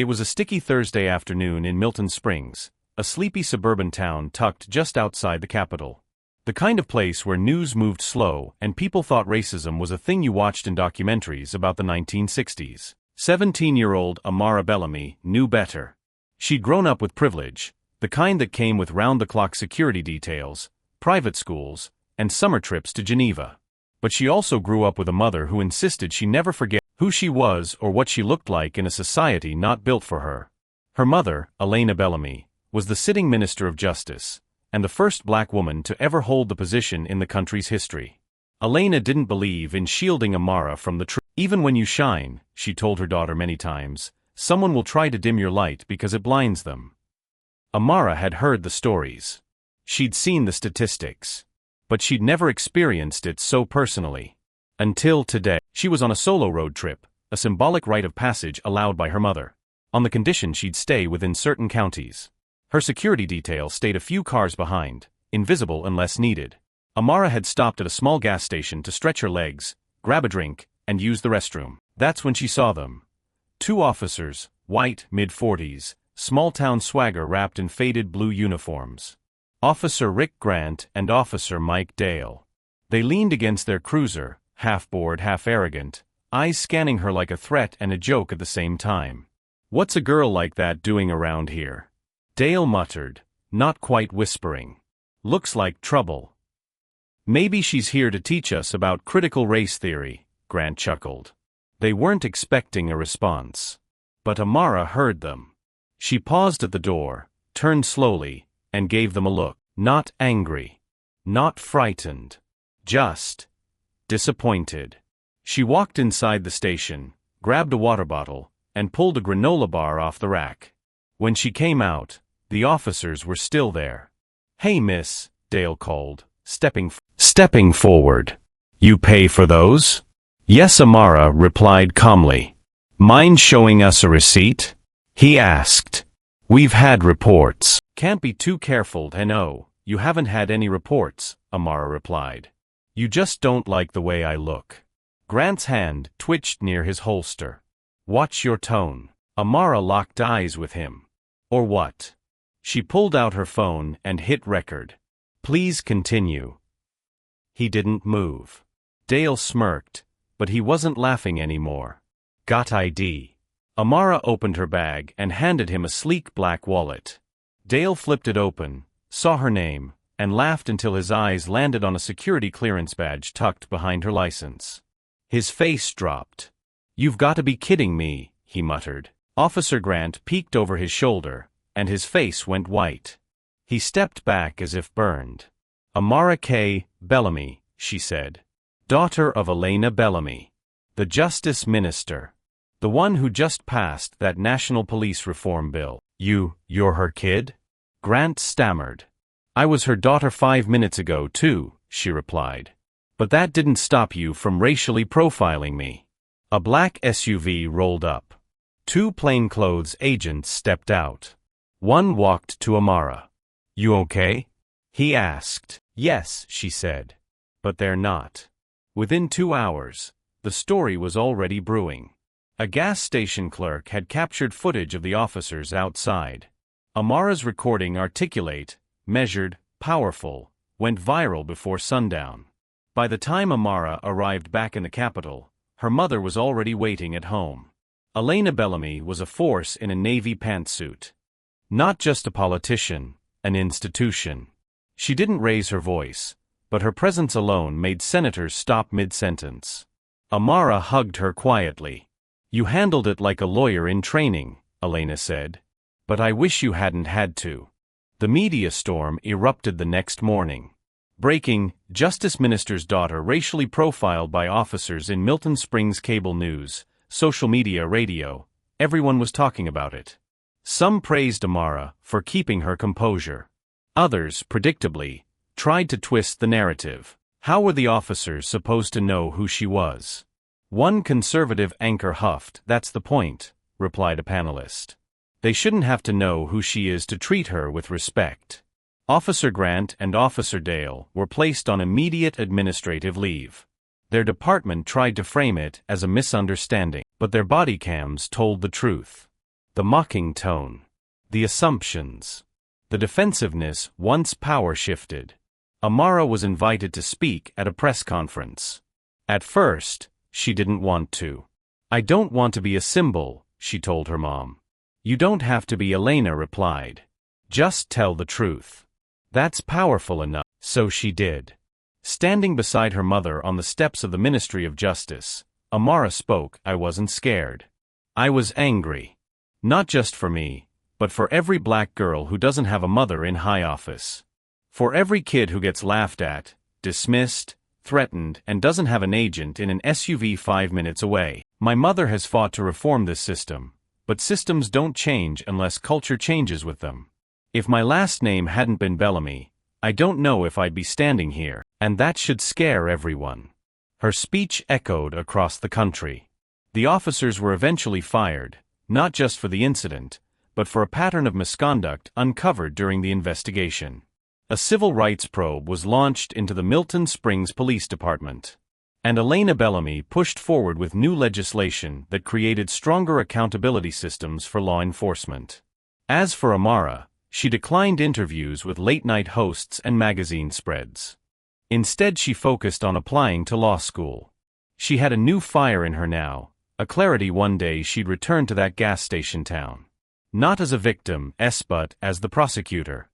It was a sticky Thursday afternoon in Milton Springs, a sleepy suburban town tucked just outside the capital. The kind of place where news moved slow and people thought racism was a thing you watched in documentaries about the 1960s. 17-year-old Amara Bellamy knew better. She'd grown up with privilege, the kind that came with round-the-clock security details, private schools, and summer trips to Geneva. But she also grew up with a mother who insisted she never forget who she was or what she looked like in a society not built for her. Her mother, Elena Bellamy, was the sitting Minister of Justice, and the first black woman to ever hold the position in the country's history. Elena didn't believe in shielding Amara from the truth. Even when you shine, she told her daughter many times, someone will try to dim your light because it blinds them. Amara had heard the stories. She'd seen the statistics. But she'd never experienced it so personally. Until today, she was on a solo road trip, a symbolic rite of passage allowed by her mother, on the condition she'd stay within certain counties. Her security detail stayed a few cars behind, invisible unless needed. Amara had stopped at a small gas station to stretch her legs, grab a drink, and use the restroom. That's when she saw them. Two officers, white, mid-40s, small-town swagger wrapped in faded blue uniforms. Officer Rick Grant and Officer Mike Dale. They leaned against their cruiser, half bored, half arrogant, eyes scanning her like a threat and a joke at the same time. "What's a girl like that doing around here?" Dale muttered, not quite whispering. "Looks like trouble." "Maybe she's here to teach us about critical race theory," Grant chuckled. They weren't expecting a response. But Amara heard them. She paused at the door, turned slowly, and gave them a look. Not angry. Not frightened. Just disappointed. She walked inside the station, grabbed a water bottle, and pulled a granola bar off the rack. When she came out, the officers were still there. "Hey miss," Dale called, stepping forward. "You pay for those?" "Yes," Amara replied calmly. "Mind showing us a receipt?" he asked. "We've had reports." "Can't be too careful, and no, you haven't had any reports," Amara replied. "You just don't like the way I look." Grant's hand twitched near his holster. "Watch your tone." Amara locked eyes with him. "Or what?" She pulled out her phone and hit record. "Please continue." He didn't move. Dale smirked, but he wasn't laughing anymore. "Got ID?" Amara opened her bag and handed him a sleek black wallet. Dale flipped it open, saw her name, and laughed until his eyes landed on a security clearance badge tucked behind her license. His face dropped. "You've got to be kidding me," he muttered. Officer Grant peeked over his shoulder, and his face went white. He stepped back as if burned. "Amara K. Bellamy," she said. "Daughter of Elena Bellamy. The Justice Minister. The one who just passed that national police reform bill." You're her kid?" Grant stammered. "I was her daughter 5 minutes ago, too," she replied. "But that didn't stop you from racially profiling me." A black SUV rolled up. Two plainclothes agents stepped out. One walked to Amara. "You okay?" he asked. "Yes," she said. "But they're not." Within 2 hours, the story was already brewing. A gas station clerk had captured footage of the officers outside. Amara's recording, articulate, measured, powerful, went viral before sundown. By the time Amara arrived back in the capital, her mother was already waiting at home. Elena Bellamy was a force in a navy pantsuit. Not just a politician, an institution. She didn't raise her voice, but her presence alone made senators stop mid-sentence. Amara hugged her quietly. "You handled it like a lawyer in training," Elena said. "But I wish you hadn't had to." The media storm erupted the next morning. Breaking: Justice Minister's daughter racially profiled by officers in Milton Springs. Cable news, social media, radio, everyone was talking about it. Some praised Amara for keeping her composure. Others, predictably, tried to twist the narrative. How were the officers supposed to know who she was? One conservative anchor huffed. "That's the point," replied a panelist. "They shouldn't have to know who she is to treat her with respect." Officer Grant and Officer Dale were placed on immediate administrative leave. Their department tried to frame it as a misunderstanding, but their body cams told the truth. The mocking tone. The assumptions. The defensiveness once power shifted. Amara was invited to speak at a press conference. At first, she didn't want to. "I don't want to be a symbol," she told her mom. "You don't have to be," Elena replied. "Just tell the truth." That's powerful enough. So she did. Standing beside her mother on the steps of the Ministry of Justice, Amara spoke. "I wasn't scared. I was angry. Not just for me, but for every black girl who doesn't have a mother in high office. For every kid who gets laughed at, dismissed, threatened, and doesn't have an agent in an SUV 5 minutes away. My mother has fought to reform this system, but systems don't change unless culture changes with them. If my last name hadn't been Bellamy, I don't know if I'd be standing here, and that should scare everyone." Her speech echoed across the country. The officers were eventually fired, not just for the incident, but for a pattern of misconduct uncovered during the investigation. A civil rights probe was launched into the Milton Springs Police Department. And Elena Bellamy pushed forward with new legislation that created stronger accountability systems for law enforcement. As for Amara, she declined interviews with late-night hosts and magazine spreads. Instead, she focused on applying to law school. She had a new fire in her now, a clarity one day she'd return to that gas station town. Not as a victim, but as the prosecutor.